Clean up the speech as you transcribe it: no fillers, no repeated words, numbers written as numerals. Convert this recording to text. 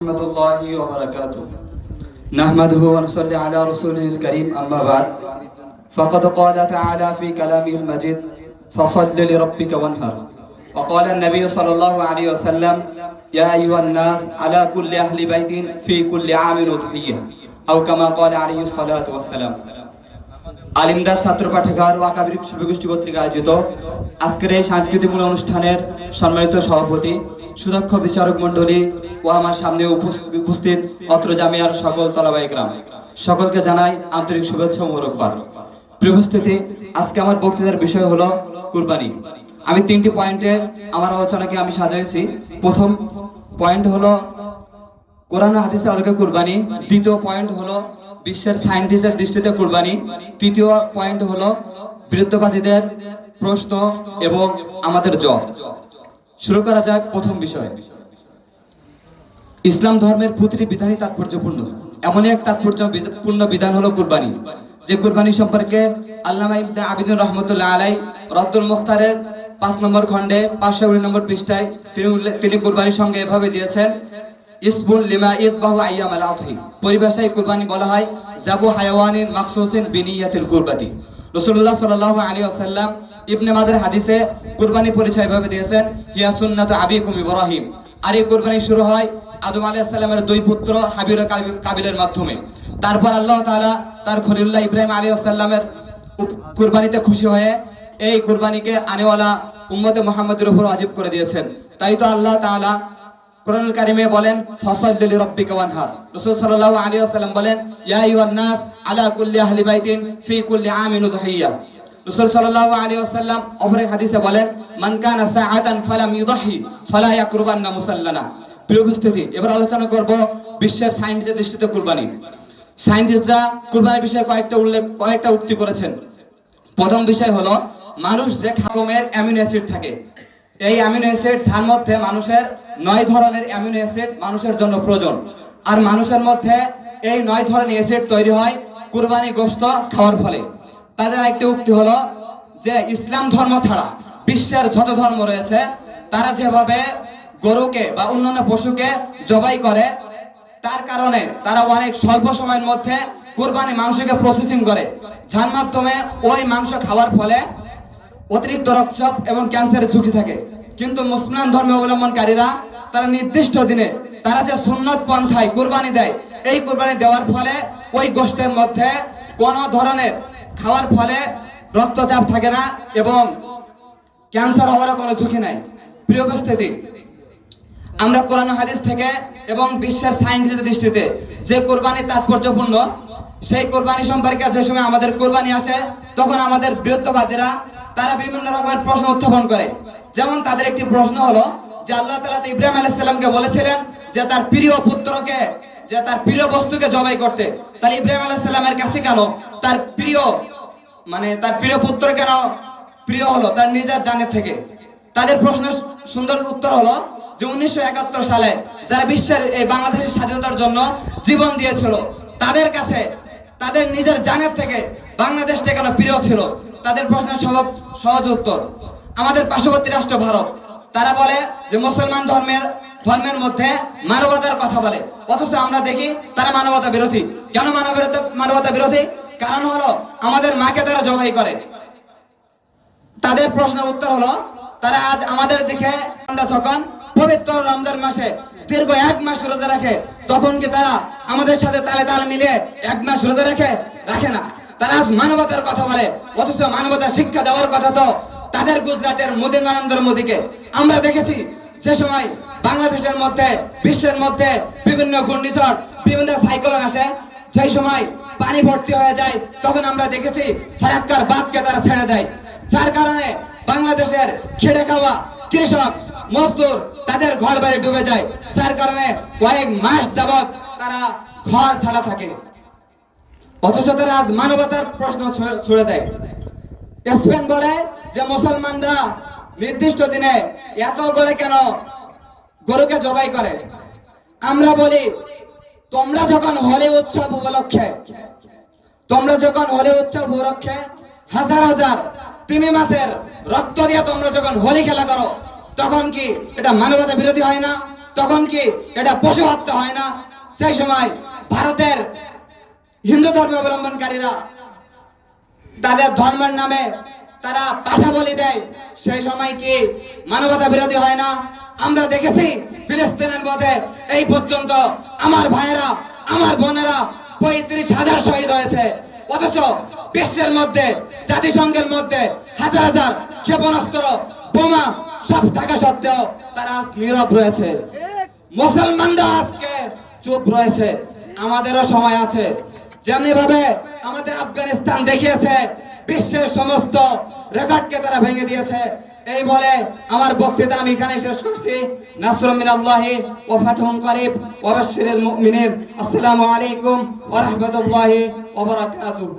ورحمة الله وبركاته نحمده ونصلي على رسوله الكريم أما بعد فقد قال تعالى في كلامه المجيد فصل لربك وانهر وقال النبي صلى الله عليه وسلم يا أيها الناس على كل أهل بيت في كل عام أضحية أو كما قال عليه الصلاة والسلام আলিমদাদ ছাত্র পাঠাগার ও আকাবির শিল্পগোষ্ঠী কর্তৃক আয়োজিত আজকের এই সাংস্কৃতিকমূলক অনুষ্ঠানের সম্মানিত সভাপতি, সুদক্ষ বিচারক মণ্ডলী ও আমার সামনে উপস্থিত অত্র জামিয়ার সকল তলাবায়ে কেরাম, সকলকে জানাই আন্তরিক শুভেচ্ছা ও মোবারকবাদ। প্রিয় উপস্থিতি, আজকে আমার বক্তৃতার বিষয় হলো কুরবানি। আমি তিনটি পয়েন্টে আমার আলোচনাকে আমি সাজিয়েছি। প্রথম পয়েন্ট হলো কোরআন ও হাদিসের আলোকে কুরবানি, দ্বিতীয় পয়েন্ট হলো বিশ্বের সায়েন্টিস্টের দৃষ্টিতে কুরবানি, তৃতীয় পয়েন্ট হলো বিরুদ্ধবাদীদের প্রশ্ন এবং আমাদের জবাব। শুরু করা যাক প্রথম বিষয়। ইসলাম ধর্মের প্রতিটি বিধানই তাৎপর্যপূর্ণ। এমন এক তাৎপর্যপূর্ণ বিধান হলো কুরবানি, যে কুরবানি সম্পর্কে আল্লামা ইবনে আবিদিন রাহমাতুল্লাহ আলাইহি রদ্দুল মুখতারের 5 নম্বর খণ্ডে 519 নম্বর পৃষ্ঠায় তিনি কুরবানির সঙ্গে এভাবে দিয়েছেন, ইসবুল লিমা ইযবাহু আইয়ামাল আযহি। পরিভাষায় কুরবানি বলা হয় যাবু হায়াওয়ানিন মাখসুসিন বিনিয়াতিল কুরবাতি। রাসূলুল্লাহ সাল্লাল্লাহু আলাইহি ওয়াসাল্লাম ইবনে মাজার হাদিসে কুরবানি পরিচয় এভাবে দিয়েছেন, হিয়া সুন্নাতু আবিকুম ইব্রাহিম। আর এই কুরবানি শুরু হয় আদম আলাইহিস সালামের দুই পুত্র হাবিল ও কাবিলের মাধ্যমে। তারপর আল্লাহ তাআলা তার খলিলুল্লাহ ইব্রাহিম আলাইহিস সালামের কুরবানিতে খুশি হয়ে এই কুরবানিকে আনেওয়ালা উম্মতে মুহাম্মাদের উপর ওয়াজিব করে দিয়েছেন। তাই তো আল্লাহ তাআলা কোরআনুল কারীমে বলেন ফাসাল্লি লিরাব্বিকা ওয়ানহার। রাসূল সাল্লাল্লাহু আলাইহি ওয়াসাল্লাম বলেন ইয়া আইয়ুহান নাস আলা কুল্লি আহলি বাইতিন ফি কুল্লি আমিন উযহিয়া। রাসূল সাল্লাল্লাহু আলাইহি ওয়াসাল্লাম অপর এক হাদিসে বলেন মান কানা সাআতান ফালাম ইউযহি ফালা ইয়াকরুবান্না মুসাল্লানা। প্রিয় উপস্থিতি, এবার আলোচনা করব বিশ্বের সায়েন্সের দৃষ্টিতে কুরবানি। সায়েন্টিস্টরা কুরবানির বিষয়ে কয়েকটা উক্তি করেছেন। প্রথম বিষয় হলো মানুষ যে রকমের অ্যামিনো অ্যাসিড থাকে, এই অ্যামিনো অ্যাসিড যার মধ্যে মানুষের 9 ধরনের অ্যামিনো অ্যাসিড মানুষের জন্য প্রয়োজন। আর মানুষের মধ্যে এই 9 ধরনের অ্যাসিড তৈরি হয় কুরবানি গোশত খাওয়ার ফলে। তাদের একটি উক্তি হলো যে ইসলাম ধর্ম ছাড়া বিশ্বের যত ধর্ম রয়েছে তারা যেভাবে গরুকে বা অন্যান্য পশুকে জবাই করে, তার কারণে তারা অনেক স্বল্প সময়ের মধ্যে কুরবানি মাংসকে প্রসেসিং করে, যার মাধ্যমে ওই মাংস খাওয়ার ফলে অতিরিক্ত রক্তচাপ এবং ক্যান্সারের ঝুঁকি থাকে। কিন্তু মুসলমান ধর্ম অবলম্বনকারীরা তারা নির্দিষ্ট দিনে তারা যে সুন্নত পন্থায় কুরবানি দেয়, এই কুরবানি দেওয়ার ফলে ওই গোশতের মধ্যে কোনো ধরনের খাওয়ার ফলে রক্তচাপ থাকে না এবং ক্যান্সার হওয়ার কোনো ঝুঁকি নাই। প্রিয় উপস্থিতি, আমরা কোরআন হাদিস থেকে এবং বিশ্বের সায়েন্সের দৃষ্টিতে যে কুরবানি তাৎপর্যপূর্ণ, সেই কুরবানি সম্পর্কে যে সময় আমাদের কুরবানি আসে তখন আমাদের বিরুদ্ধবাদীরা তারা বিভিন্ন রকমের প্রশ্ন উত্থাপন করে। যেমন তাদের একটি প্রশ্ন হলো যে আল্লাহ তাআলা ইব্রাহিম আলাইহিস সালামকে বলেছিলেন যে তার প্রিয় পুত্রকে, যে তার প্রিয় বস্তুকে জবাই করতে, তাহলে ইব্রাহিম আলাইহিস সালামের কাছে কেন তার প্রিয় পুত্র কেন প্রিয় হলো তার নিজের জানের থেকে? তাদের প্রশ্নের সুন্দর উত্তর হলো যে 1971 সালে যারা বিশ্বের এই বাংলাদেশের স্বাধীনতার জন্য জীবন দিয়েছিল, তাদের কাছে তাদের নিজের জানের থেকে বাংলাদেশটা কেন প্রিয় ছিল? তাদের প্রশ্নের সহজ উত্তর আমাদের পার্শ্ববর্তী রাষ্ট্র ভারত। তারা বলে যে মুসলমান ধর্মের মধ্যে মানবতার কথা বলে, অথচ আমরা দেখি তারা মানবতা বিরোধী। কেন মানবতা বিরোধী? কারণ হলো আমাদের মাকে তারা জবাই করে। তাদের প্রশ্নের উত্তর হলো তারা আজ আমাদের দিকে আমরা যখন পবিত্র রমজান মাসে দীর্ঘ 1 মাস রোজা রাখে, তখন কি তারা আমাদের সাথে তালে তাল মিলিয়ে 1 মাস রোজা রাখে না? তারা আজ মানবতার কথা বলে, অথচ মানবতার শিক্ষা দেওয়ার কথা তো তাদের গুজরাটের মোদী, নরেন্দ্র মোদীকে। আমরা দেখেছি যে সময় বাংলাদেশের মধ্যে, বিশ্বের মধ্যে বিভিন্ন ঘূর্ণিঝড়, বিভিন্ন সাইক্লোন আসে, সেই সময় পানি ভর্তি হয়ে যায়, তখন আমরা দেখেছি ফারাক্কার বাঁধকে তারা ছেড়ে দেয়, যার কারণে বাংলাদেশের খেটে খাওয়া কৃষক মজদুর তাদের ঘর বাড়ি ডুবে যায়, যার কারণে কয়েক মাস যাবত তারা ঘর ছাড়া থাকে। অথচ তারা আজ মানবতার প্রশ্ন ছুড়ে দেয়। স্পেন বলে যে মুসলমানরা নির্দিষ্ট দিনে এত করে কেন গরুকে জবাই করে? আমরা বলি তোমরা যখন হোলি উৎসব উপলক্ষে হাজার হাজার তিমি মাছের রক্ত দিয়ে তোমরা যখন হোলি খেলা করো, তখন কি এটা মানবতা বিরোধী হয় না? তখন কি এটা পশু হত্যা হয় না? সেই সময় ভারতের হিন্দু ধর্ম অবলম্বনকারীরা তাদের ধর্মের নামে তারা পাঠা বলি দেয়, সেই সময় কি মানবতা বিরোধী হয় না? আমরা দেখেছি ফিলিস্তিনের মধ্যে এই পর্যন্ত আমার ভাইয়েরা, আমার বোনেরা 35,000 শহীদ হয়েছে, অথচ বিশ্বের মধ্যে, জাতিসংঘের মধ্যে হাজার হাজার ক্ষেপণাস্ত্র, বোমা সব থাকা সত্ত্বেও তারা আজ নীরব রয়েছে। মুসলমানরা আজকে চুপ রয়েছে। আমাদেরও সময় আছে। যেমনি ভাবে আমাদের আফগানিস্তান দেখিয়েছে, বিশ্বের সমস্ত রেকর্ডকে তারা ভেঙে দিয়েছে। এই বলে আমার বক্তৃতা আমি এখানে শেষ করছি। নাসরুম মিনাল্লাহি ওয়া ফাতহুন করিব ওয়া বাশশিরিল মুমিনিন। আসসালামু আলাইকুম ওয়া রাহমাতুল্লাহি ওয়া বারাকাতুহু।